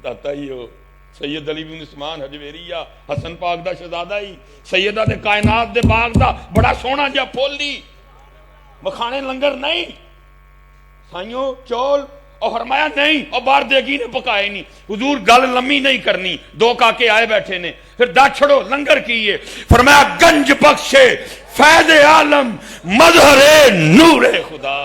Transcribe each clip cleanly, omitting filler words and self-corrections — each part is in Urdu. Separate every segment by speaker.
Speaker 1: داتا ہی ہو سید علی بن عثمان حجویریہ حسن پاک دا شہزادہ ہی سیدہ دے کائنات دے باغ دا بڑا سونا جا پھول دی مکھانے لنگر نہیں سائیوں چول اور فرمایا نہیں اور بار دیگی نے پکائے نہیں حضور گل لمبی نہیں کرنی دو کاکے آئے بیٹھے نے پھر دا چھڑو لنگر کیے فرمایا گنج بخشے فیض عالم مظہر نور خدا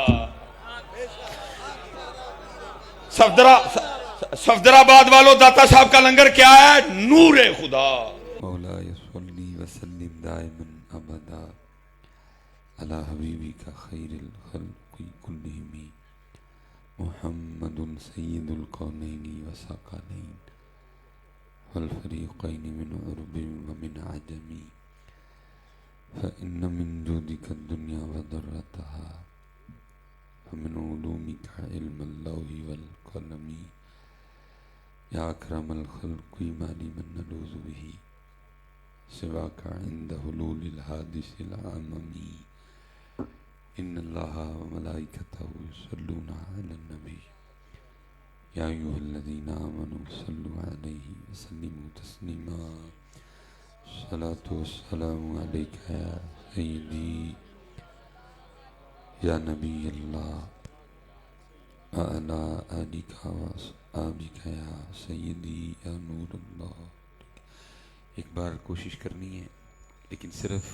Speaker 1: صفدرآباد والوں داتا صاحب کا لنگر کیا ہے نور خدا
Speaker 2: مولاي صلی وسلم دائما ابدا علی حبیبک خیر الخلق کلہم محمد سید القونین وثقلین والفریقین من عرب ومن عجم فإن من جودك الدنيا وضرتها ومن علومك علم اللوح والقلم یا اکرم الخلق ما لمن نلوذ به سواك عند حلول الحادث العممی ان اللہ وملائکتہ یصلون علی النبی یا ایھا الذین آمنوا صلوا علیہ وسلموا تسلیما الصلاۃ والسلام علیک یا سیدی یا نبی اللہ وعلی آلک وصحبک یا سیدی یا نور اللہ. ایک بار کوشش کرنی ہے لیکن صرف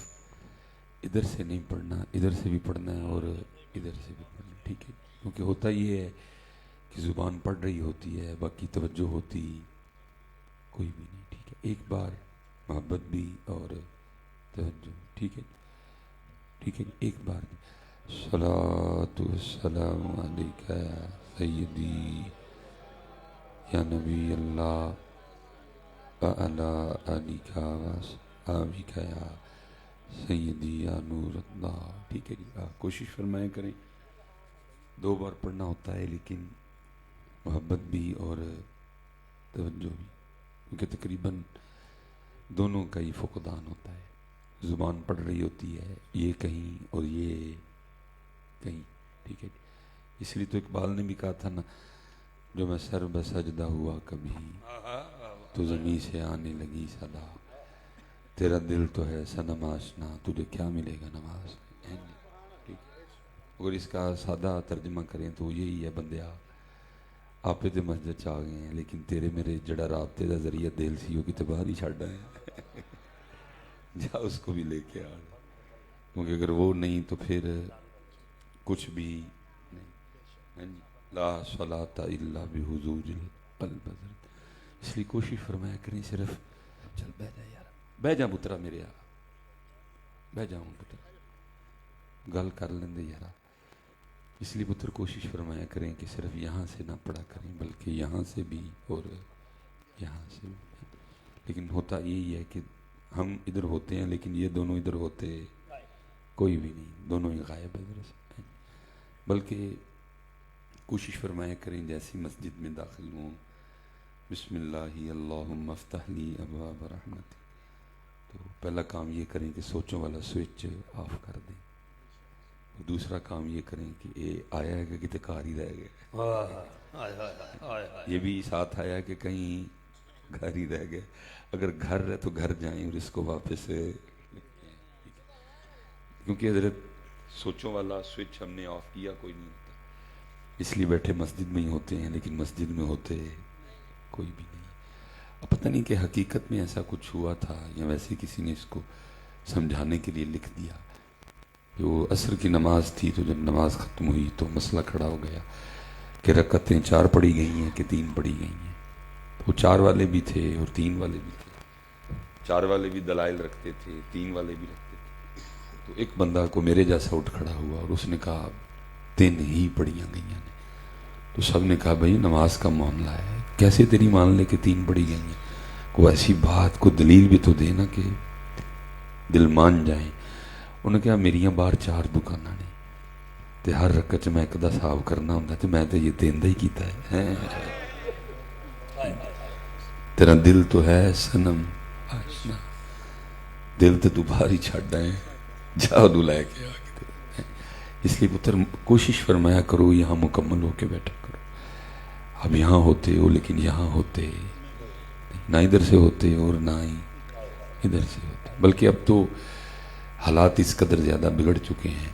Speaker 2: ادھر سے نہیں پڑھنا ادھر سے بھی پڑھنا ہے اور ادھر سے بھی پڑھنا ہے ٹھیک ہے کیونکہ ہوتا یہ ہے کہ زبان پڑھ رہی ہوتی ہے باقی توجہ ہوتی کوئی بھی نہیں ٹھیک ہے ایک بار محبت بھی اور توجہ ٹھیک ہے ایک بار صلاۃ والسلام علیک یا سیدی یا نبی اللہ وعلی آلک وصحبک یا سیدی یا نور اللہ. ٹھیک ہے جی کوشش فرمائیں کریں دو بار پڑھنا ہوتا ہے لیکن محبت بھی اور توجہ بھی کیونکہ تقریباً دونوں کا ہی فقدان ہوتا ہے زبان پڑھ رہی ہوتی ہے یہ کہیں اور یہ کہیں ٹھیک ہے جی اس لیے تو اقبال نے بھی کہا تھا نا جو میں سر بسجدہ ہوا کبھی تو زمین سے آنے لگی صدا تیرا دل تو ہے صنم آشنا تجھے کیا ملے گا نماز ٹھیک اگر اس کا سادہ ترجمہ کریں تو یہی ہے بندیا آپ تے مسجد چاہ گئے ہیں لیکن تیرے میرے جڑا رابطے دا ذریعہ دل سی وہ کتے باہر ہی چھڑ ہے جا اس کو بھی لے کے آ کیونکہ اگر وہ نہیں تو پھر کچھ بھی نہیں لا صلاۃ الا بحضور القلب. اس لیے کوشش فرمایا کریں صرف چل بیٹھ جا یار بہ جا پترا میرے بہ جاؤں پتر گل کر لیں دے یارا اس لیے پتر کوشش فرمایا کریں کہ صرف یہاں سے نہ پڑھا کریں بلکہ یہاں سے بھی اور یہاں سے بھی. لیکن ہوتا یہی ہے کہ ہم ادھر ہوتے ہیں لیکن یہ دونوں ادھر ہوتے کوئی بھی نہیں دونوں ہی غائب ہے بلکہ کوشش فرمایا کریں جیسی مسجد میں داخل ہوں بسم اللہ اللہم افتح لی ابواب رحمت تو پہلا کام یہ کریں کہ سوچوں والا سوئچ آف کر دیں دوسرا کام یہ کریں کہ یہ آیا ہے کہ کتے کار ہی رہ گئے یہ بھی ساتھ آیا کہ کہیں گھر ہی رہ گئے اگر گھر ہے تو گھر جائیں اور اس کو واپس کیونکہ حضرت سوچوں والا سوئچ ہم نے آف کیا کوئی نہیں ہوتا اس لیے بیٹھے مسجد میں ہی ہوتے ہیں لیکن مسجد میں ہوتے کوئی بھی نہیں. اب پتہ نہیں کہ حقیقت میں ایسا کچھ ہوا تھا یا ویسے کسی نے اس کو سمجھانے کے لیے لکھ دیا کہ وہ عصر کی نماز تھی تو جب نماز ختم ہوئی تو مسئلہ کھڑا ہو گیا کہ رکعتیں 4 پڑھی گئی ہیں کہ 3 پڑھی گئی ہیں. وہ 4 والے بھی تھے اور 3 والے بھی تھے 4 والے بھی دلائل رکھتے تھے 3 والے بھی رکھتے تھے. تو ایک بندہ کو میرے جیسا اٹھ کھڑا ہوا اور اس نے کہا 3 ہی پڑھیاں گئی ہیں. تو سب نے کہا بھائی نماز کا معاملہ ہے کیسے تیری مان لے کہ 3 پڑھی گئی ہیں کوئی ایسی بات کو دلیل بھی تو دینا کہ دل مان جائیں. انہوں نے کہا میریاں باہر 4 دکاناں نے تے ہر رکعت میں ایک دا حساب کرنا ہوندا تے میں تے یہ دیندہ ہی کیتا ہے تیرا دل تو ہے صنم آشنا دل تے تو باہر ہی چھڑ ہے جا دو لے کے آ کے. اس لیے پتر کوشش فرمایا کرو یہاں مکمل ہو کے بیٹھا کرو. اب یہاں ہوتے ہو لیکن یہاں ہوتے نہ ادھر سے ہوتے اور نہ ہی ادھر سے ہوتے. بلکہ اب تو حالات اس قدر زیادہ بگڑ چکے ہیں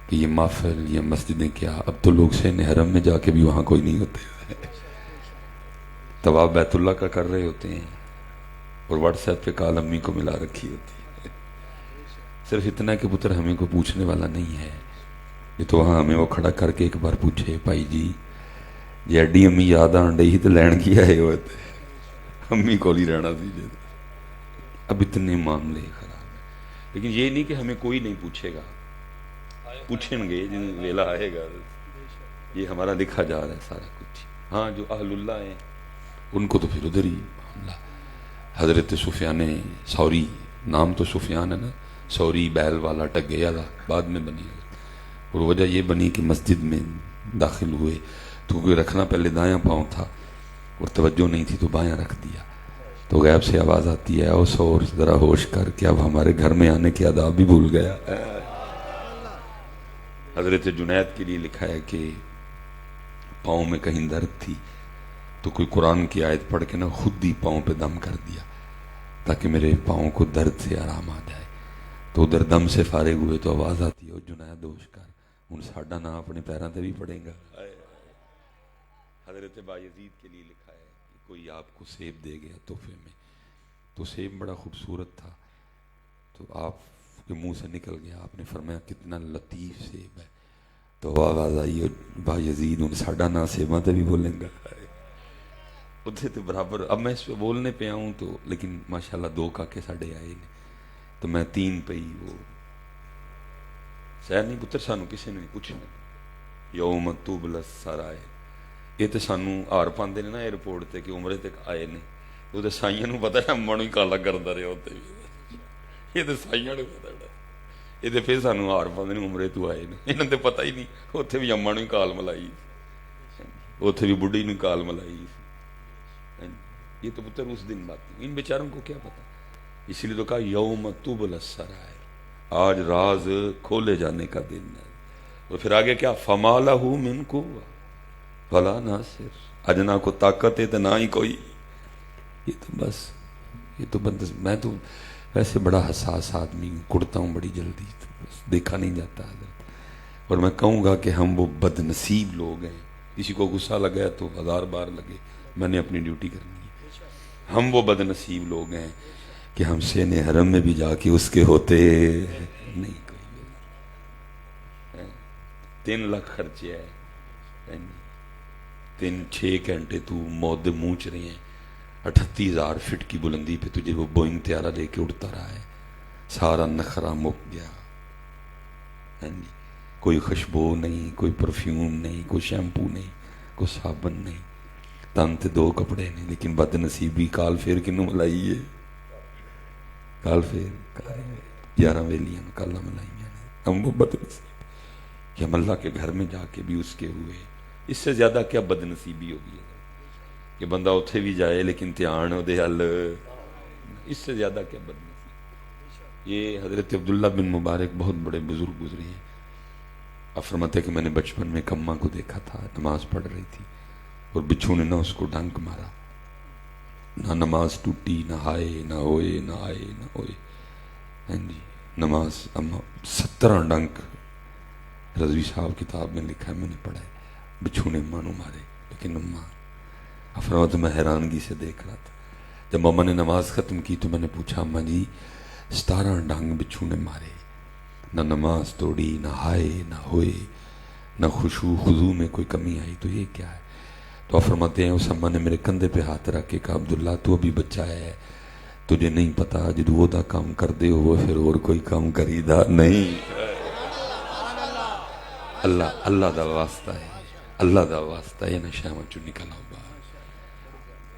Speaker 2: کہ یہ محفل یہ مسجدیں کیا، اب تو لوگ سین حرم میں جا کے بھی وہاں کوئی نہیں ہوتے، طواف بیت اللہ کا کر رہے ہوتے ہیں اور واٹس ایپ پہ کال امی کو ملا رکھی ہوتی ہے. صرف اتنا کہ پتر ہمیں کوئی پوچھنے والا نہیں ہے. یہ تو وہاں ہمیں وہ کھڑا کر کے ایک بار پوچھے بھائی جی جی ایڈی امی یاد آن ڈی ہی تو لین کی آئے ہوتے امی کو نہیں رہنا سی. اب اتنے معاملے خراب ہیں، لیکن یہ نہیں کہ ہمیں کوئی نہیں پوچھے گا، پوچھیں گے جن ویلا آئے گا. یہ ہمارا لکھا جا رہا ہے سارا کچھ. ہاں جو اہل اللہ ہیں ان کو تو پھر ادھر ہی معاملہ. حضرت سفیان ثوری، نام تو سفیان ہے نا، ثوری بیل والا ٹگے والا بعد میں بنی، اور وجہ یہ بنی کہ مسجد میں داخل ہوئے تو کوئی رکھنا پہلے دایاں پاؤں تھا اور توجہ نہیں تھی تو بایاں رکھ دیا، تو غیب سے آواز آتی ہے او سور ذرا ہوش کر کے اب ہمارے گھر میں آنے کے آداب بھی بھول گیا. حضرت جنید کے لیے لکھا ہے کہ پاؤں میں کہیں درد تھی تو کوئی قرآن کی آیت پڑھ کے نا خود ہی پاؤں پہ دم کر دیا تاکہ میرے پاؤں کو درد سے آرام آ جائے. تو ادھر دم سے فارغ ہوئے تو آواز آتی ہے او جنید ہوش کر ہن ساڈا نام اپنے پیراں تے بھی پڑے گا. حضرت بایزید کے لیے لکھا ہے کہ کوئی آپ کو سیب دے گیا تحفے میں، تو سیب بڑا خوبصورت تھا تو آپ کے منہ سے نکل گیا، آپ نے فرمایا کتنا لطیف سیب ہے، تو آواز آئی بایزید ہن ساڈا نام سیباں تے بھی بولیں گا. اتنے تو برابر. اب میں اس پہ بولنے پہ آؤں تو لیکن ماشاءاللہ 2 کاکے ساڈے آئے نے تو میں 3 پہ ہی وہ سیر نہیں پتر سانو کسی نے پوچھنا یوم تبلی السرائر. یہ تو سانو ہار پاندے نے نا ایئرپورٹ تے کہ عمرے تک آئے نے، وہ تو سائیاں نو پتہ ہے اماں نو ہی کالا کردا رہیا اتنے بھی. یہ تو سائیاں نو پتہ ہے، یہ تو پھر سانو ہار پاندے نے عمرے تو آئے نے، انہاں تے پتہ ہی نہیں اتنے بھی اماں نو ہی کال ملائی، اتنے بھی بڈھی نو کال ملائی. یہ تو پتر اس دن بات نہیں، ان بیچاروں کو کیا پتا. اس لیے تو کہا یوم تبلی السرائر، آج راز کھولے جانے کا دن ہے. اور پھر آگے کیا فما لہ من قوہ ولا ناصر، اج نہ کو طاقت ہے تو نہ ہی کوئی. یہ تو بس یہ تو بندس. میں تو ویسے بڑا حساس آدمی ہوں، کڑتا ہوں بڑی جلدی، بس دیکھا نہیں جاتا. اور میں کہوں گا کہ ہم وہ بد نصیب لوگ ہیں، کسی کو غصہ لگا تو 1000 بار لگے، میں نے اپنی ڈیوٹی کرنی ہے. ہم وہ بد نصیب لوگ ہیں کہ ہم سین حرم میں بھی جا کے اس کے ہوتے نہیں. کوئی 3 لاکھ خرچے ہے، 6 گھنٹے تو موت دے منہ چ رہے ہیں، 38,000 فٹ کی بلندی پہ تجھے وہ بوئنگ طیارہ لے کے اڑتا رہا ہے، سارا نخرہ مک گیا. کوئی خوشبو نہیں، کوئی پرفیوم نہیں، کوئی شیمپو نہیں، کوئی صابن نہیں، تن تے 2 کپڑے نہیں. لیکن بد نصیبی کال پھر کنوں ملائی ہے، کال پھر 11 ویلیاں کالا ملائیاں نے. ہم وہ بد نصیب کہ ہم اللہ کے گھر میں جا کے بھی اس کے ہوئے. اس سے زیادہ کیا بد نصیبی ہوگی کہ بندہ اتھے بھی جائے لیکن دھیان دے حل، اس سے زیادہ کیا بد نصیبی. یہ حضرت عبداللہ بن مبارک بہت بڑے بزرگ گزرے ہیں. آپ فرماتے کہ میں نے بچپن میں کماں کو دیکھا تھا، نماز پڑھ رہی تھی اور بچھو نے نہ اس کو ڈنک مارا، نہ نماز ٹوٹی، نہ ہائے نہ ہوئے، نہ آئے نہ ہوئے. جی نماز 17 ڈنک رضوی صاحب کتاب میں لکھا ہے، میں نے پڑھا ہے، بچھو نے اماں نو مارے. لیکن اماں فرماتے میں حیرانگی سے دیکھ رہا تھا. جب اماں نے نماز ختم کی تو میں نے پوچھا اماں جی 17 ڈنگ بچھو نے مارے، نہ نماز توڑی، نہ ہائے نہ ہوئے، نہ خشوع خضوع میں کوئی کمی آئی، تو یہ کیا ہے؟ تو آپ فرماتے ہیں اس اماں نے میرے کندھے پہ ہاتھ رکھ کے کہا عبداللہ تو ابھی بچہ ہے، تجھے نہیں پتا جدو وہ دا کام کر دے ہو پھر اور کوئی کام کری دا نہیں. اللہ دا واسطہ ہے، اللہ دا واسطہ ہے، نہ شاہ چو نکل آؤ باہر.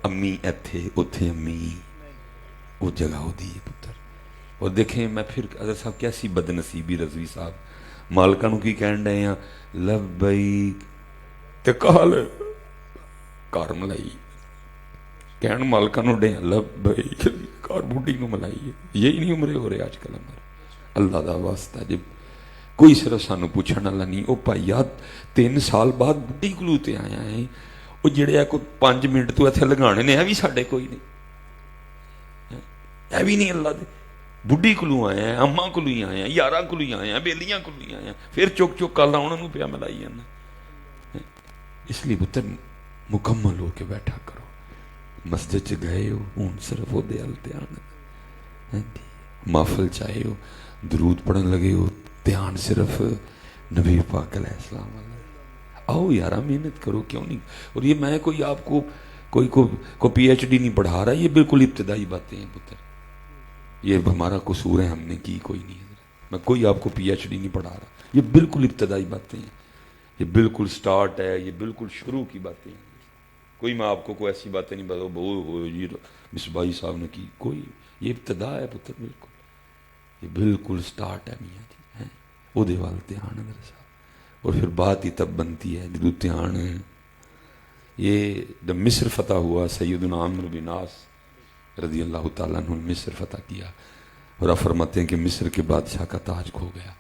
Speaker 2: امی ایتھے اتھے امی وہ جگہ ہو دی پتر. اور دیکھیں میں پھر حضرت صاحب کیسی بد نصیبی رضوی صاحب مالکاں نو کی کہن ڈے ہیں لبیک تے کال کار ملائی، کہن مالکاں نو ڈے لبیک کار بوڈی نو ملائی. یہی نہیں عمرے ہو رہے آج کل ہمارے. اللہ دا واسطہ جب کوئی صرف سانو پوچھنا والا نہیں. او بھائیا 3 سال بعد بڈھی کلو تے آیا ہے، وہ جڑے کوئی 5 منٹ تو اتنے لگانے نے بھی ساڈے کوئی نہیں, ہے بھی نہیں اللہ دے. بڈھی کولوں آئے ہیں, اما کولوں ہی آئے ہیں, یاراں کولوں ہی آئے ہیں, بیلیاں کولوں ہی آئے ہیں, پھر چک چک کل انہوں پیا ملائی جانا. اس لیے پتر مکمل ہو کے بیٹھا کرو. مسجد چ گئے ہو ہوں صرف وہ دل دھیان, محفل چاہے ہو درود پڑھن لگے ہو دھیان صرف نبی پاک علیہ السلام علیہ. آؤ یارا محنت کرو, کیوں نہیں. اور یہ میں کوئی آپ کو کوئی پی ایچ ڈی نہیں پڑھا رہا, یہ بالکل ابتدائی باتیں ہیں پتر. یہ ہمارا قصور ہے, ہم نے کی کوئی نہیں. میں کوئی آپ کو پی ایچ ڈی نہیں پڑھا رہا, یہ بالکل ابتدائی باتیں ہیں, یہ بالکل سٹارٹ ہے, یہ بالکل شروع کی باتیں ہیں. کوئی میں آپ کو کوئی ایسی باتیں نہیں بتاؤ بہو یہ مصباحی صاحب نے کی, کوئی. یہ ابتدا ہے پتر, بالکل یہ بالکل سٹارٹ ہے میاں جی. وہ دے وال دھیان ہے میرے ساتھ. اور پھر بات ہی تب بنتی ہے جدو دھیان ہے. یہ جب مصر فتح ہوا, سیدنا عمرو بن عاص رضی اللہ تعالیٰ عنہ مصر فتح کیا, اور آپ فرماتے ہیں کہ مصر کے بادشاہ کا تاج کھو گیا,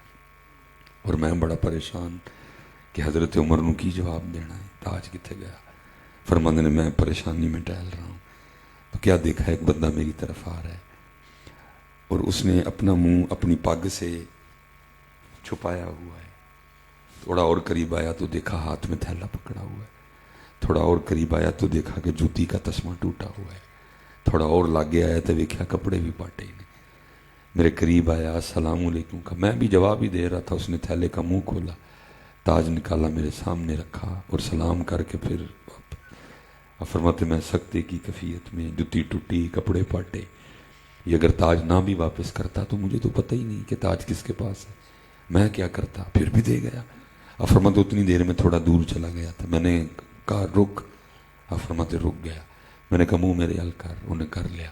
Speaker 2: اور میں بڑا پریشان کہ حضرت عمر نو کی جواب دینا ہے, تاج کتنے گیا. فرماتے نے میں پریشانی میں ٹہل رہا ہوں تو کیا دیکھا, ایک بندہ میری طرف آ رہا ہے اور اس نے اپنا منہ اپنی پگ سے چھپایا ہوا ہے. تھوڑا اور قریب آیا تو دیکھا ہاتھ میں تھیلا پکڑا ہوا ہے. تھوڑا اور قریب آیا تو دیکھا کہ جوتی کا تسمہ ٹوٹا ہوا ہے. تھوڑا اور لاگے آیا تو دیکھا کپڑے بھی پاٹے ہی نہیں. میرے قریب آیا, السلام علیکم کا, میں بھی جواب ہی دے رہا تھا. اس نے تھیلے کا منہ کھولا, تاج نکالا, میرے سامنے رکھا اور سلام کر کے پھر فرماتے میں سکتے کی کیفیت میں, جوتی ٹوٹی, کپڑے پاٹے. یہ اگر تاج نہ بھی واپس کرتا تو مجھے تو پتہ ہی نہیں کہ تاج کس کے پاس ہے, میں کیا کرتا. پھر بھی دے گیا. فرماتے اتنی دیر میں تھوڑا دور چلا گیا تھا, میں نے کہا رک. فرماتے رک گیا. میں نے کہا منہ میرے حل کر, انہیں کر لیا.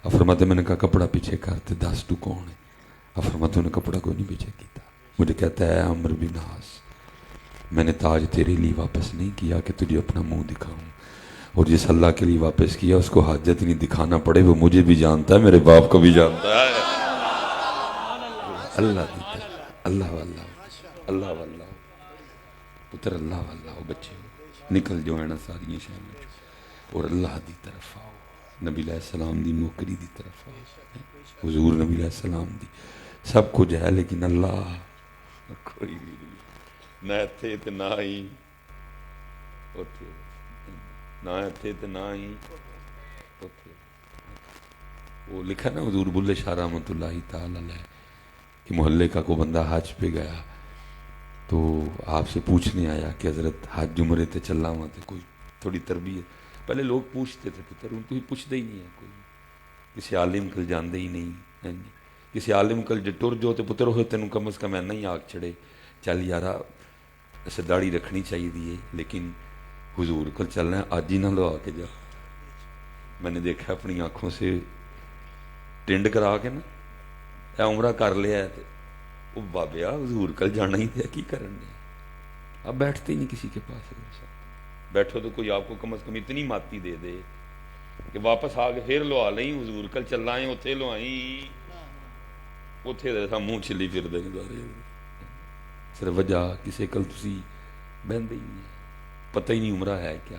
Speaker 2: فرماتے میں نے کہا کپڑا پیچھے کرتے, دس تو کون ہے. فرماتے انہیں کپڑا کوئی نہیں پیچھے کیتا. مجھے کہتا ہے عمرو بن عاص, میں نے تاج تیرے لیے واپس نہیں کیا کہ تجھے اپنا منہ دکھاؤں, اور جس اللہ کے لیے واپس کیا اس کو حاجت نہیں دکھانا پڑے, وہ مجھے بھی جانتا ہے, میرے باپ کو بھی جانتا ہے. اللہ دیتا ہے, اللہ واللہ, اللہ واللہ پتر, اللہ واللہ. بچے نکل جو ہے نا ساری شامل, اور اللہ دی طرف آؤ, نبی علیہ السلام دی نوکری دی طرف آؤ. حضور نبی علیہ السلام دی سب کچھ ہے, لیکن اللہ کوئی بھی نہیں. نہ اتھے تے نہ ہی اتھے, نہ اتھے تے نہ ہی اتھے. وہ لکھا نا حضور بلے شاہ رحمۃ اللہ تعالی علیہ کہ محلے کا کوئی بندہ حج پہ گیا تو آپ سے پوچھنے آیا کہ حضرت حج عمرے تے چلا ہوا تے کوئی تھوڑی تربیت. پہلے لوگ پوچھتے تھے پتر, ان کو ہی پوچھتے ہی نہیں ہے کوئی. کسی عالم کل جاندے ہی نہیں, کسی عالم کل جو ٹر جو تے پتر ہوئے تینوں کم از کم اینا ہی آگ چڑھے, چل یارا اسے داڑھی رکھنی چاہیے دیے, لیکن حضور کل چلنا ہے آج ہی نہ لوا کے جا. میں نے دیکھا اپنی آنکھوں سے ٹنڈ کرا کے نا اے عمرہ کر لیا ہے, وہ بابیا حضور کل جانا ہی تھا, کی کرنے. اب بیٹھتے ہی نہیں کسی کے پاس. بیٹھو تو کوئی آپ کو کم از کم اتنی ماتی دے دے کہ واپس آ کے پھر لوا لیں, حضور کل چلنا ہے اتھے لوائیں, اتھے دے منہ چھلی پھر دیں سارے. صرف وجہ کسی کل تسی بہندے ہی نہیں, پتہ ہی نہیں عمرہ ہے کیا,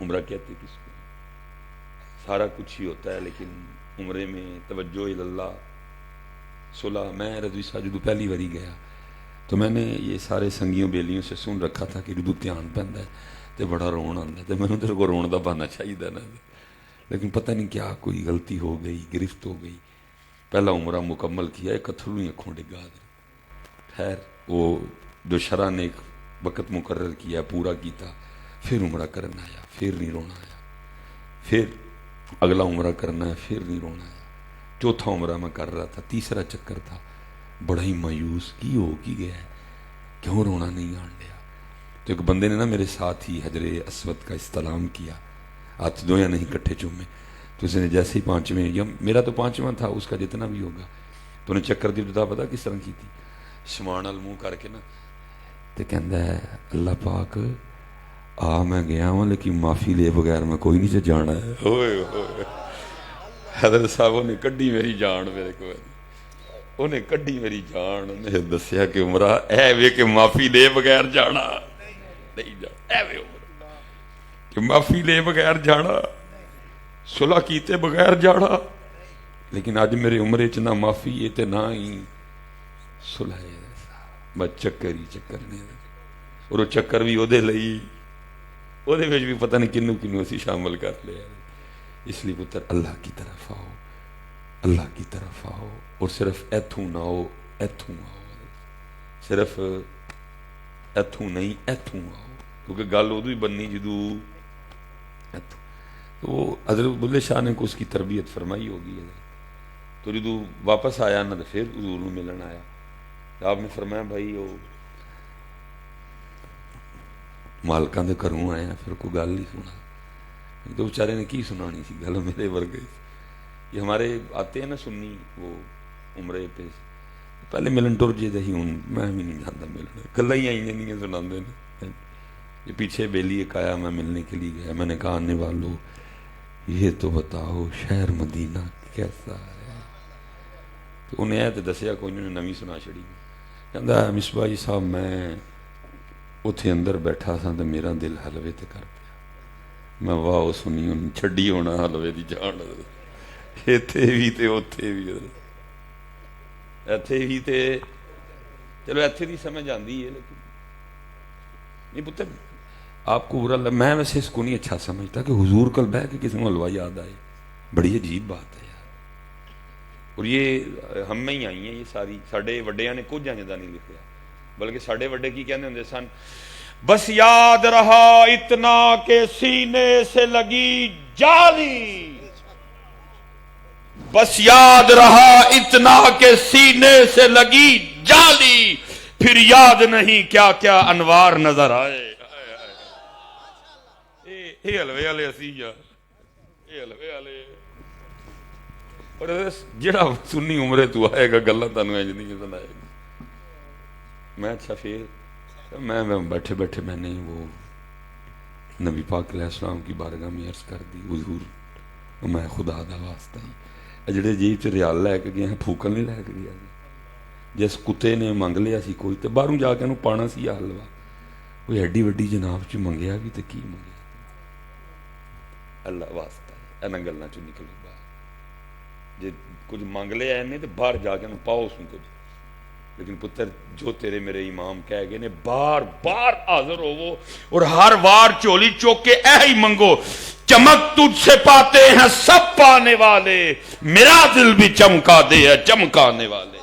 Speaker 2: عمرہ کہتے کس کو. سارا کچھ ہی ہوتا ہے لیکن عمرے میں توجہ اللہ صلح. میں رضوی صاحب جدو پہلی باری گیا تو میں نے یہ سارے سنگیوں بیلیوں سے سن رکھا تھا کہ جدو دھیان پہنتا ہے تو بڑا رون آتا ہے, تو میں نے تیرے کو رون دا بہانا چاہیے نا, لیکن پتہ نہیں کیا کوئی غلطی ہو گئی, گرفت ہو گئی. پہلا عمرہ مکمل کیا, ایک اتھرو ہی اکھوں ڈگا دے. خیر وہ جو شرع نے ایک وقت مقرر کیا پورا کیتا, پھر عمرہ کرنا آیا, پھر نہیں رونا آیا. پھر اگلا عمرہ کرنا ہے, پھر نہیں رونا آیا. چوتھا عمرہ میں کر رہا تھا, تیسرا چکر تھا, بڑا ہی مایوس, کی ہو کی گیا ہے, کیوں رونا نہیں آن دیا. تو ایک بندے نے نا میرے ساتھ ہی حجر اسود کا استلام کیا, ہاتھ دو یا نہیں کٹھے چومے. تو اس نے جیسے ہی 5ویں, یا میرا تو 5واں تھا, اس کا جتنا بھی ہوگا, تو انہیں چکر دی ابتدا پتا کس طرح کی تھی, شمان المو کر کے نا تو کہندا ہے اللہ پاک آ میں گیا ہوں لیکن معافی لے بغیر میں کوئی نہیں جانا ہے. ہوئے ہوئے حضرت صاحب نے کڈی میری جان, میرے کو انہیں کڈی میری جان. انہیں دسیا کہ عمرہ اے وے کہ معافی لے بغیر جانا نہیں جانا, اے وے عمرہ.
Speaker 1: کہ معافی لے بغیر جانا، صلح کیتے بغیر جانا، لیکن اج میرے عمرے چ نہ معافی ہے تے نہ ہی صلح ہے، بس چکر ہی چکر نے، اور وہ چکر بھی اودے لئی، اودے وچ بھی پتہ نہیں کنوں کنوں اسی شامل کر لیا۔ اس لیے پتر اللہ کی طرف آؤ، اللہ کی طرف آؤ، اور صرف ایتھوں نہ آؤ، ایتھوں آؤ، صرف ایتھوں نہیں ایتھوں آؤ، کیونکہ گل ادو ہی بننی جدو ایتھوں۔ تو وہ حضرت بلے شاہ نے کو اس کی تربیت فرمائی ہوگی ہے۔ تو جدو واپس آیا نہ تو پھر حضور نو ملن آیا، تو آپ نے فرمایا بھائی وہ مالکاں دے گھروں آئے ہیں، پھر کوئی گل نہیں سنا، تو بیچارے نے کی سنانی سی گل، میرے ورگے یہ ہمارے آتے ہیں نا سنی، وہ عمرے پہ پہلے ملن ٹر جے ہی، ہوں میں بھی نہیں جانتا ملن، گلا ہی آئی نہیں سنا دے، یہ پیچھے بیلی ایک آیا، میں ملنے کے لیے گیا، میں نے کہا آنے والوں یہ تو بتاؤ شہر مدینہ کیسا ہے؟ تو انہیں آیا تو دسیا کوئی انہوں نے نویں سنا چھڑی، کہندا مصباح جی صاحب میں اتھے اندر بیٹھا سا تو میرا دل حلوے تے کر پیا، میں واہ سنی ان چھڈی ہونا حلوے دی جان، ایتھے بھی تے اوتھے بھی، ایتھے بھی تے چلو ایتھے دی سمجھ آندی ہے، لیکن نہیں پتر آپ کو برا میں ویسے اس کو نہیں اچھا سمجھتا کہ حضور کل بہ کے کسی کو حلوہ یاد آئے، بڑی عجیب بات ہے یار۔ اور یہ ہم میں ہی آئی ہیں یہ ساری، ساڈے وڈیاں نے کچھ جاندا نہیں لکھیا، بلکہ ساڈے وڈے کی کہندے ہوندے سن، بس یاد رہا اتنا کہ سینے سے لگی جالی، بس یاد رہا اتنا کہ سینے سے لگی جالی، پھر یاد نہیں کیا کیا انوار نظر آئے۔ یہ حلوے والے اسی یار، یہ حلوے والے، اور جڑا سنی عمرے تو آئے گا گلاں تانوں انج نہیں سنائے گا۔ میں اچھا پھر میں بیٹھے بیٹھے میں نے وہ نبی پاک علیہ السلام کی بارگاہ میں عرض کر دی، حضور میں خدا دا واسطہ ہی جڑے جیب چ ریال لے کے گئے ہیں پھوکن نہیں لے کے گیا، جس کتے نے منگ لیا سی کوئی تو باہروں جا کے انہوں پانا سی حلوہ، کوئی ایڈی وڈی جناب چ منگیا بھی تو کی منگیا، اللہ واسطہ ہے انہاں گلاں چ نکلو باہر، جے کچھ منگ لیا انہیں تو باہر جا کے انہوں پاؤ سن کچھ، لیکن پتر جو تیرے میرے امام کہہ گئے نے بار بار حاضر ہوو اور ہر وار چولی چوک کے اے ہی منگو، چمک تجھ سے پاتے ہیں سب پانے والے، میرا دل بھی چمکا دے ہے چمکانے والے۔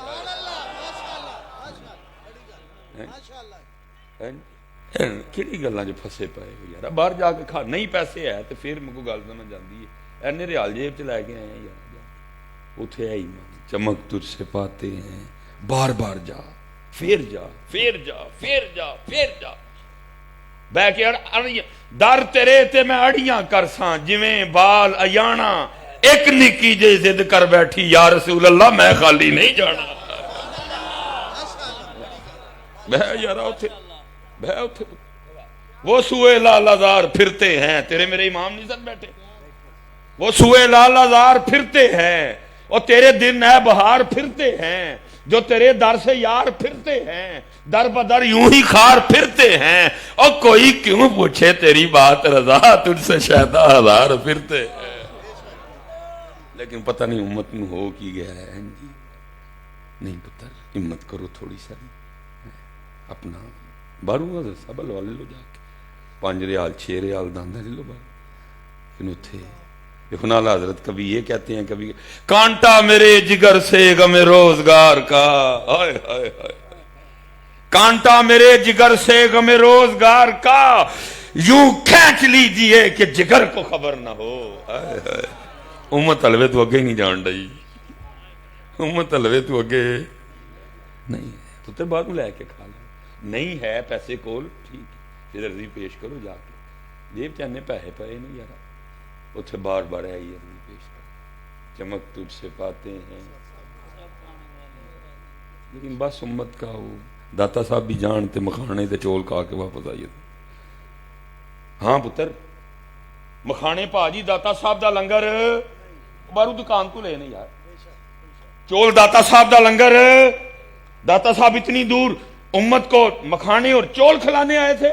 Speaker 1: کیڑی گلاں جو پھسے پائے ہو یار، باہر جا کے کھا، نہیں پیسے ہے تو پھر مجھے گل سمجھ جاندی ہے، اینے ریال جیب چ لے کے آئے ہیں یار، اتھے ہے امام چمک تجھ سے پاتے ہیں، بار بار جا پھر جا پھر جا پھر جا پھر جا، بہ کے در تیرے تے میں اڑیاں کرساں جویں بال ایانا، ایک نکی جے ضد کر بیٹھی یا رسول اللہ میں خالی نہیں جانا، بہ یارا اتھے بہ اتھے، وہ سوئے لال آزار پھرتے ہیں، تیرے میرے امام نہیں سن بیٹھے، وہ سوئے لال آزار پھرتے ہیں، اور تیرے دن ہے بہار پھرتے ہیں، جو تیرے در سے یار پھرتے ہیں، در بدر یوں ہی خار پھرتے ہیں، اور کوئی کیوں پوچھے تیری بات رضا تجھ سے شہدہ ہزار پھرتے ہیں، لیکن پتہ نہیں امت میں ہو کی گیا ہے جی، نہیں پتر ہمت کرو تھوڑی ساری، اپنا باروں گا سبل والے لو جا کے 5 ریال 6 ریال داندہ لے لو باروں، لیکن اتھے دیکھو نالا حضرت کبھی یہ کہتے ہیں کبھی کانٹا میرے جگر سے غم روزگار کا، ہائے ہائے ہائے، کانٹا میرے جگر سے غم روزگار کا، یوں کھینچ لیجئے کہ جگر کو خبر نہ ہو، ہائے ہائے، امت حلوے تو اگے نہیں جان رہی، امت حلوے تو اگے نہیں ہے، تو تے بعد میں لے کے کھا لیں، نہیں ہے پیسے کول ٹھیک پھر عرضی پیش کرو جا کے، جیب چاہنے پیسے پائے نہیں یارا، اتھے بار بار ہے یہ عرضی پیش کر، چمک تجھ سے پاتے ہیں، لیکن بس امت کا وہ داتا صاحب بھی جانتے مکھانے تے چول کھا کے واپس آئیے، ہاں پتر مکھانے پاجی داتا صاحب دا لنگر بارو دکان تو لینے یار، چول داتا صاحب دا لنگر، داتا صاحب اتنی دور امت کو مکھانے اور چول کھلانے آئے تھے،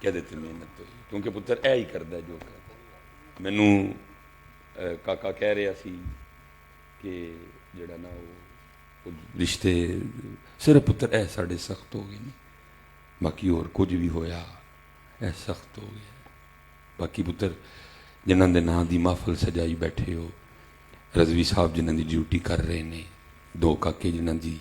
Speaker 2: کہتے تھے محنت ہوئی کیونکہ پتر اے ہی کردا جو کردا مینوں کاکا کہہ رہا سی کہ جڑا نا وہ رشتے صرف پتر اے ساڈے سخت ہو گئے باقی اور کچھ بھی ہویا اے سخت ہو گیا باقی پتر جنہاں دے نام دی محفل سجائی بیٹھے ہو رضوی صاحب جنہاں دی ڈیوٹی کر رہے نے دو کاکے جنہاں دی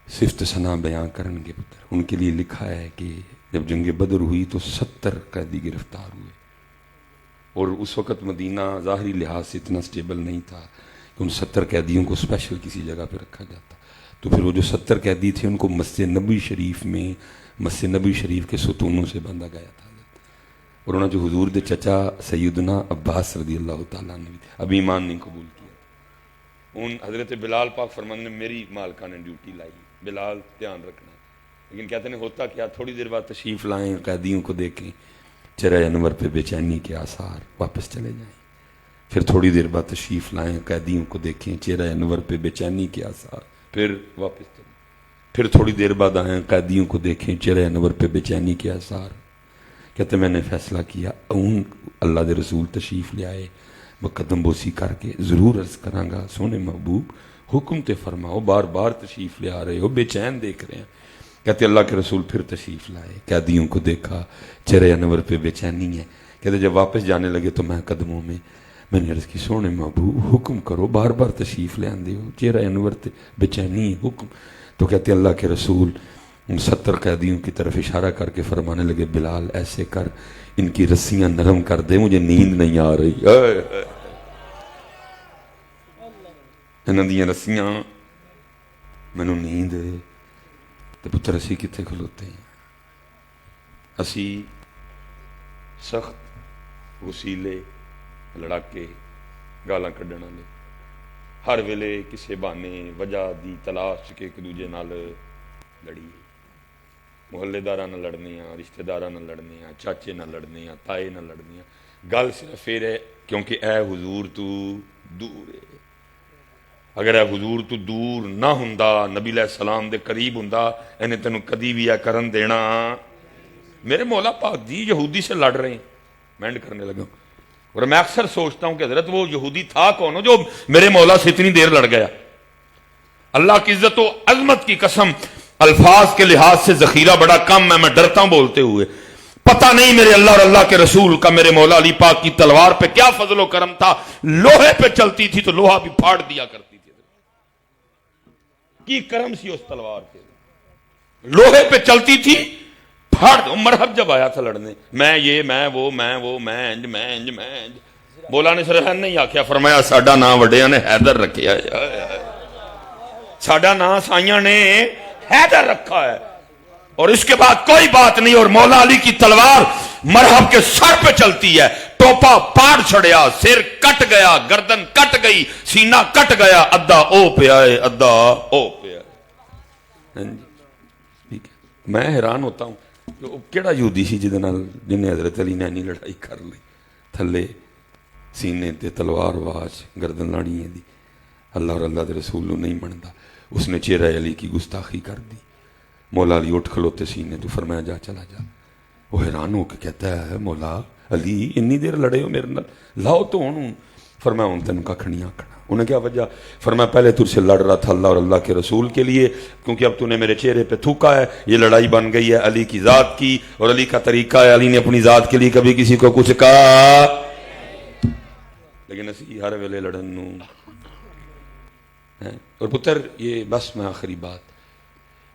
Speaker 2: صفت ثنا بیان کرن گے پتر ان کے لیے لکھا ہے کہ جب جنگ بدر ہوئی تو 70 قیدی گرفتار ہوئے اور اس وقت مدینہ ظاہری لحاظ سے اتنا سٹیبل نہیں تھا کہ ان 70 قیدیوں کو اسپیشل کسی جگہ پہ رکھا جاتا تو پھر وہ جو 70 قیدی تھے ان کو مسجد نبوی شریف میں مسجد نبوی شریف کے ستونوں سے باندھا گیا تھا اور انہوں نے جو حضور دے چچا سیدنا عباس رضی اللہ تعالیٰ نے ابھی ایمان نہیں قبول کیا ان حضرت بلال پاک فرمان نے میری مالکہ نے ڈیوٹی لائی بلال دھیان رکھنا لیکن کہتے ہیں ہوتا کیا تھوڑی دیر بعد تشریف لائیں قیدیوں کو دیکھیں چہرہ انور پہ بے چینی کے آثار واپس چلے جائیں پھر تھوڑی دیر بعد تشریف لائیں قیدیوں کو دیکھیں چہرہ انور پہ بے چینی کے آثار پھر واپس چلیں پھر تھوڑی دیر بعد آئیں قیدیوں کو دیکھیں چہرہ انور پہ بے چینی کے آثار کہتے میں نے فیصلہ کیا اون اللہ دے رسول تشریف لے آئے مقدم بوسی کر کے ضرور عرض کراں گا سونے محبوب حکم تے فرماؤ بار بار تشریف لے آ رہے ہو بے چین دیکھ رہے ہیں کہتے اللہ کے رسول پھر تشریف لائے قیدیوں کو دیکھا چہرے انور پہ بے چینی ہے کہتے جب واپس جانے لگے تو میں قدموں میں نے عرض کی سونے محبوب حکم کرو بار بار تشریف لے آندے ہو چہرہ انور تے بے چینی حکم تو کہتے اللہ کے رسول ان 70 قیدیوں کی طرف اشارہ کر کے فرمانے لگے بلال ایسے کر ان کی رسیاں نرم کر دے مجھے نیند نہیں آ رہی انہاں دیاں رسیاں مینوں نیند تے پتر اسی کتنے کھلوتے ہیں اسی سخت وسیلے لڑاکے گالاں کڈن والے ہر ویلے کسے بہانے وجہ دی تلاش کے ایک دوجے نال لڑی محلے داراں نال لڑنے ہاں رشتہ داراں نال لڑنے ہاں چاچے نال لڑنے ہاں تائے نال لڑنے ہاں گل صرف پھر ہے کیونکہ اے حضور تو دور ہے اگر اے حضور تو دور نہ ہوندا نبی علیہ السلام دے قریب ہوندا انہیں تینوں کدی بھی اے کرن دینا میرے مولا پاک جی یہودی سے لڑ رہے ہیں میں اینڈ کرنے لگا اور میں اکثر سوچتا ہوں کہ حضرت وہ یہودی تھا کون ہو جو میرے مولا سے اتنی دیر لڑ گیا اللہ کی عزت و عظمت کی قسم الفاظ کے لحاظ سے ذخیرہ بڑا کم ہے میں ڈرتا ہوں بولتے ہوئے پتہ نہیں میرے اللہ اور اللہ کے رسول کا میرے مولا علی پاک کی تلوار پہ کیا فضل و کرم تھا لوہے پہ چلتی تھی تو لوہا بھی پھاڑ دیا کرتی تھی کی کرم سی اس تلوار پہ لوہے پہ چلتی تھی پھاڑ دو مرحب جب آیا تھا لڑنے میں یہ میں وہ میں انج مولا نے صرف نہیں آکھیا فرمایا ساڈا نام وڈیاں نے حیدر رکھیا ساڈا نام سائیاں نے حیدر رکھا ہے اور اس کے بعد کوئی بات نہیں اور مولا علی کی تلوار مرحب کے سر پہ چلتی ہے ٹوپا پاڑ چھڑیا سر کٹ گیا گردن کٹ گئی سینہ کٹ گیا ادھا او پہ آئے ادھا او پہ آئے میں حیران ہوتا ہوں کہ کیڑا یہودی سی جنہیں حضرت علی نے اینی لڑائی کر لی تھلے سینے تے تلوار واج گردن لاڑی دی اللہ اور اللہ دے رسول نو نہیں منتا اس نے چہرہ علی کی گستاخی کر دی مولا علی اٹھ کھلوتے سینے تو فرمایا جا چلا جا وہ حیران ہو کے کہتا ہے مولا علی انی دیر لڑے ہو میرے نال لاؤ تو ہوں فرمایا ہوں تینوں ککھ نہیں آکھنا انہیں کیا وجہ فرمایا پہلے تجھ سے لڑ رہا تھا اللہ اور اللہ کے رسول کے لیے کیونکہ اب تو نے میرے چہرے پہ تھوکا ہے یہ لڑائی بن گئی ہے علی کی ذات کی اور علی کا طریقہ ہے علی نے اپنی ذات کے لیے کبھی کسی کو کچھ کہا لیکن اسی ہر ویلے لڑن نو اور پتر یہ بس میں آخری بات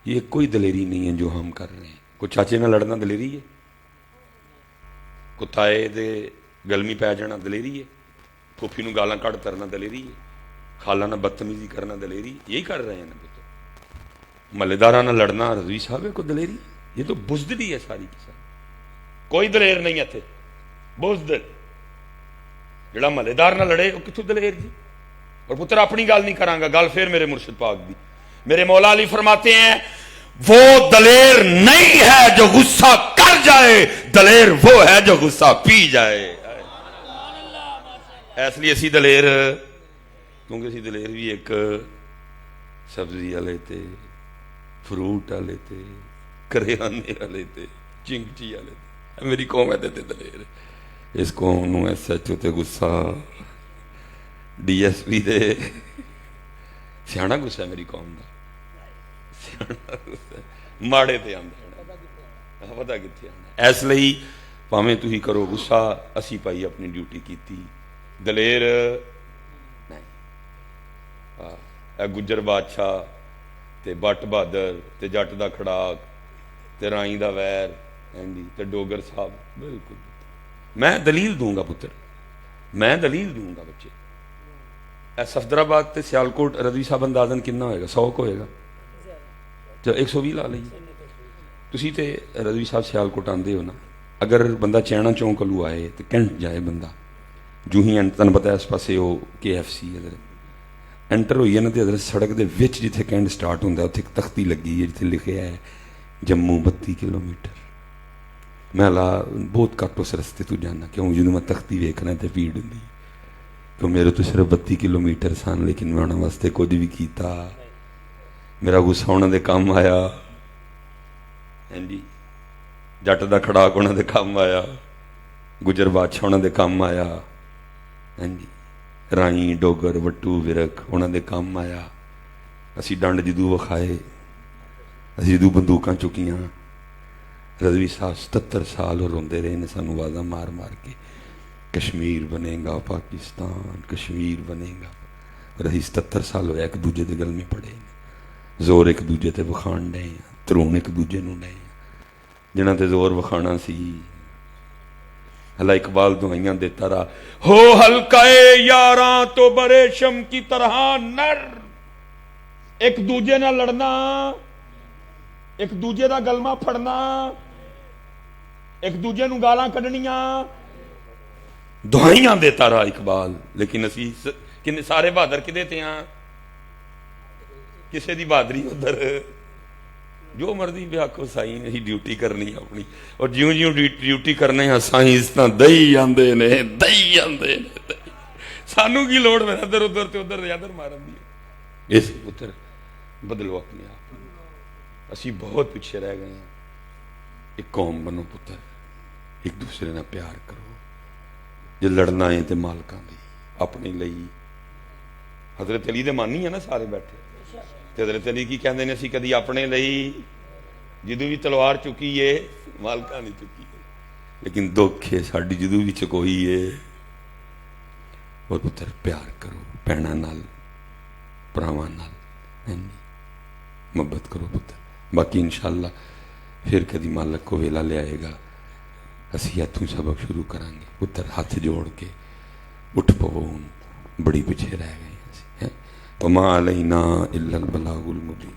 Speaker 2: یہ کوئی دلیری نہیں ہے جو ہم کر رہے ہیں کوئی چاچے نہ لڑنا دلیری ہے کتائے دے گلمی پی جانا دلیری ہے پھوپھی نو گالاں کٹ ترنا دلیری ہے خالہ نہ بدتمیزی کرنا دلیری یہی کر رہے ہیں پتر ملےدارہ نہ لڑنا رضوی صاحب کو دلیری یہ تو بزدلی ہے ساری کی ساری کوئی دلیر نہیں ہے تھے بزدل جڑا ملےدار نہ لڑے وہ کتوں دلیر جی اور پتر اپنی گل نہیں کراں گا گل پھر میرے مرشد پاک دی میرے مولا علی فرماتے ہیں وہ دلیر نہیں ہے جو غصہ کر جائے دلیر وہ ہے جو غصہ پی جائے اس لیے اسی دلیر کیونکہ اسی دلیر بھی ایک سبزی والے تے فروٹ والے تے کریانے والے تے ਚਿੰਗਚੀ ਵਾਲੇ ਮੇਰੀ ਕੌਮ ਹੈ ਤੇ ਦਲੇਰ ਇਸ ਕੌਮ ਨੂੰ SHO ਤੇ ਗੁੱਸਾ DSP ਦੇ ਸਿਆਣਾ ਗੁੱਸਾ ਮੇਰੀ ਕੌਮ ਦਾ ਸਿਆਣਾ ਗੁੱਸਾ ਮਾੜੇ ਤੇ ਆਉਂਦਾ ਪਤਾ ਕਿੱਥੇ ਆਉਂਦਾ ਇਸ ਲਈ ਭਾਵੇਂ ਤੁਸੀਂ ਕਰੋ ਗੁੱਸਾ ਅਸੀਂ ਭਾਈ ਆਪਣੀ ਡਿਊਟੀ ਕੀਤੀ ਦਲੇਰ ਨਹੀਂ ਇਹ ਗੁੱਜਰ ਬਾਦਸ਼ਾਹ ਤੇ ਬੱਟ ਬਹਾਦਰ ਤੇ ਜੱਟ ਦਾ ਖੜਾਕ ਤੇ ਰਾਈ ਦਾ ਵੈਰ ਤੇ ਡੋਗਰ ਸਾਹਿਬ ਬਿਲਕੁਲ ਮੈਂ ਦਲੀਲ ਦੂੰਗਾ ਪੁੱਤਰ ਮੈਂ ਦਲੀਲ ਦੂੰਗਾ ਬੱਚੇ ਇਹ ਸਫਦਰਾਬਾਦ ਤੇ ਸਿਆਲਕੋਟ ਰਜ਼ਵੀ ਸਾਹਿਬ ਅੰਦਾਜ਼ਨ ਕਿੰਨਾ ਹੋਏਗਾ 100 ਹੋਏਗਾ ਜਾਂ 120 ਲਾ ਲਈਏ ਤੁਸੀਂ ਤੇ ਰਜ਼ਵੀ ਸਾਹਿਬ ਸਿਆਲਕੋਟ ਆਉਂਦੇ ਹੋ ਨਾ ਅਗਰ ਬੰਦਾ ਚੈਣਾ ਚੌਂਕ ਵੱਲੋਂ ਆਏ ਤੇ ਕੈਂਟ ਜਾਏ ਬੰਦਾ ਜੂ ਹੀ ਤੁਹਾਨੂੰ ਪਤਾ ਇਸ ਪਾਸੇ ਉਹ KFC ਐਂਟਰ ਹੋਈ ਹੈ ਨਾ ਤੇ ਅਦਰ ਸੜਕ ਦੇ ਵਿੱਚ ਜਿੱਥੇ ਕੈਂਟ ਸਟਾਰਟ ਹੁੰਦਾ ਉੱਥੇ ਇੱਕ ਤਖਤੀ ਲੱਗੀ ਹੈ ਜਿੱਥੇ ਲਿਖਿਆ ਹੈ ਜੰਮੂ 32 ਕਿਲੋਮੀਟਰ ਮੈਂ ਬਹੁਤ ਘੱਟ ਉਸ ਰਸਤੇ ਤੋਂ ਜਾਣਾ ਕਿਉਂ ਜਦੋਂ ਮੈਂ ਤਖਤੀ ਵੇਖਣਾ ਤੇ ਭੀੜ ਹੁੰਦੀ ਕਿਉਂ ਮੇਰੇ ਤੋਂ ਸਿਰਫ 32 ਕਿਲੋਮੀਟਰ ਸਨ ਲੇਕਿਨ ਮੈਂ ਉਹਨਾਂ ਵਾਸਤੇ ਕੁਝ ਵੀ ਕੀਤਾ ਮੇਰਾ ਗੁੱਸਾ ਉਹਨਾਂ ਦੇ ਕੰਮ ਆਇਆ ਹਾਂਜੀ ਜੱਟ ਦਾ ਖੜਾਕ ਉਹਨਾਂ ਦੇ ਕੰਮ ਆਇਆ ਗੁੱਜਰ ਬਾਦਸ਼ਾਹ ਉਹਨਾਂ ਦੇ ਕੰਮ ਆਇਆ ਹਾਂਜੀ ਰਾਈ ਡੋਗਰ ਵੱਟੂ ਵਿਰਕ ਉਹਨਾਂ ਦੇ ਕੰਮ ਆਇਆ ਅਸੀਂ ਡੰਡ ਜਦੋਂ ਵਿਖਾਏ ਅਸੀਂ ਜਦੋਂ ਬੰਦੂਕਾਂ ਚੁੱਕੀਆਂ ਰਜ਼ਵੀ ਸਾਹਿਬ 77 ਸਾਲ ਉਹ ਰੋਂਦੇ ਰਹੇ ਨੇ ਸਾਨੂੰ ਆਵਾਜ਼ਾਂ ਮਾਰ ਮਾਰ ਕੇ ਕਸ਼ਮੀਰ ਬਣੇਗਾ ਪਾਕਿਸਤਾਨ ਕਸ਼ਮੀਰ ਬਣੇਗਾ ਪਰ ਅਸੀਂ 77 ਸਾਲ ਹੋਇਆ ਇੱਕ ਦੂਜੇ ਦੇ ਗਲਮੇ ਪੜੇ ਜ਼ੋਰ ਇੱਕ ਦੂਜੇ ਤੇ ਵਿਖਾਣ ਡਏ ਧਰੂਣ ਇੱਕ ਦੂਜੇ ਨੂੰ ਡਏ ਜਿਨ੍ਹਾਂ ਤੇ ਜ਼ੋਰ ਵਿਖਾਣਾ ਸੀ ਅੱਲਾ ਇਕਬਾਲ ਦੁਆਈਆਂ ਦੇਤਾ ਰਹਾ ਹੋ ਹਲਕਾਏ ਯਾਰਾਂ ਤੋਂ ਬਰੇ ਸ਼ਮ ਕੀ ਤਰ੍ਹਾਂ ਨਰ ਇੱਕ ਦੂਜੇ ਨਾਲ ਲੜਨਾ ਇੱਕ ਦੂਜੇ ਦਾ ਗਲਮਾ ਫੜਨਾ ਇੱਕ ਦੂਜੇ ਨੂੰ ਗਾਲਾਂ ਕੱਢਣੀਆਂ ਦੁਆਈਆਂ ਦੇਤਾ ਰਹਾ ਇਕਬਾਲ ਲੇਕਿਨ ਅਸੀਂ ਕਿੰਨੇ ਸਾਰੇ ਬਹਾਦਰ ਕਿਦੇ ਤੇ ਆ ਕਿਸੇ ਦੀ ਬਹਾਦਰੀ ਉਧਰ ਜੋ ਮਰਜ਼ੀ ਵੀ ਆਖੋ ਸਾਈਂ ਅਸੀਂ ਡਿਊਟੀ ਕਰਨੀ ਆਪਣੀ ਔਰ ਜਿਉਂ ਜਿਉਂ ਡਿਊਟੀ ਕਰਨੇ ਹਾਂ ਸਾਈਂ ਇਸ ਤਰ੍ਹਾਂ ਦਈ ਜਾਂਦੇ ਨੇ ਸਾਨੂੰ ਕੀ ਲੋੜ ਮੇਰਾ ਇੱਧਰ ਉੱਧਰ ਤੇ ਉੱਧਰ ਇੱਧਰ ਮਾਰਨ ਦੀ ਇਸ ਪੁੱਤਰ ਬਦਲੋ ਆਪਣੇ ਆਪ ਨੂੰ ਅਸੀਂ ਬਹੁਤ ਪਿੱਛੇ ਰਹਿ ਗਏ ਹਾਂ ਇੱਕ ਕੌਮ ਬਣੋ ਪੁੱਤਰ ਇੱਕ ਦੂਸਰੇ ਨਾਲ ਪਿਆਰ ਕਰੋ ਜੇ ਲੜਨਾ ਹੈ ਤੇ ਮਾਲਕਾਂ ਦੀ ਆਪਣੇ ਲਈ ਹਜ਼ਰਤ ਅਲੀ ਦੇ ਮਾਨੀ ਹੈ ਨਾ ਸਾਰੇ ਬੈਠੇ ਤੇ ਹਜ਼ਰਤ ਅਲੀ ਕੀ ਕਹਿੰਦੇ ਨੇ ਅਸੀਂ ਕਦੀ ਆਪਣੇ ਲਈ ਜਦੋਂ ਵੀ ਤਲਵਾਰ ਚੁੱਕੀ ਏ ਮਾਲਕਾਂ ਨੇ ਚੁੱਕੀ ਏ ਲੇਕਿਨ ਦੁੱਖ ਹੈ ਸਾਡੀ ਜਦੋਂ ਵੀ ਚੁਕੋਈ ਏ ਉਹ ਪੁੱਤਰ ਪਿਆਰ ਕਰੋ ਭੈਣਾਂ ਨਾਲ ਭਰਾਵਾਂ ਨਾਲ ਮੁਹੱਬਤ ਕਰੋ ਪੁੱਤਰ ਬਾਕੀ ਇਨਸ਼ਾਅੱਲਾ ਫਿਰ ਕਦੀ ਮਾਲਕ ਕੋ ਵੇਲਾ ਲਿਆਏਗਾ ਅਸੀਂ ਇੱਥੋਂ ਸਬਕ ਸ਼ੁਰੂ ਕਰਾਂਗੇ ਪੁੱਤਰ ਹੱਥ ਜੋੜ ਕੇ ਉੱਠ ਪਵੋ ਬੜੀ ਪਿੱਛੇ ਰਹਿ ਗਏ ਅਸੀਂ وما علينا إلا البلاغ المبين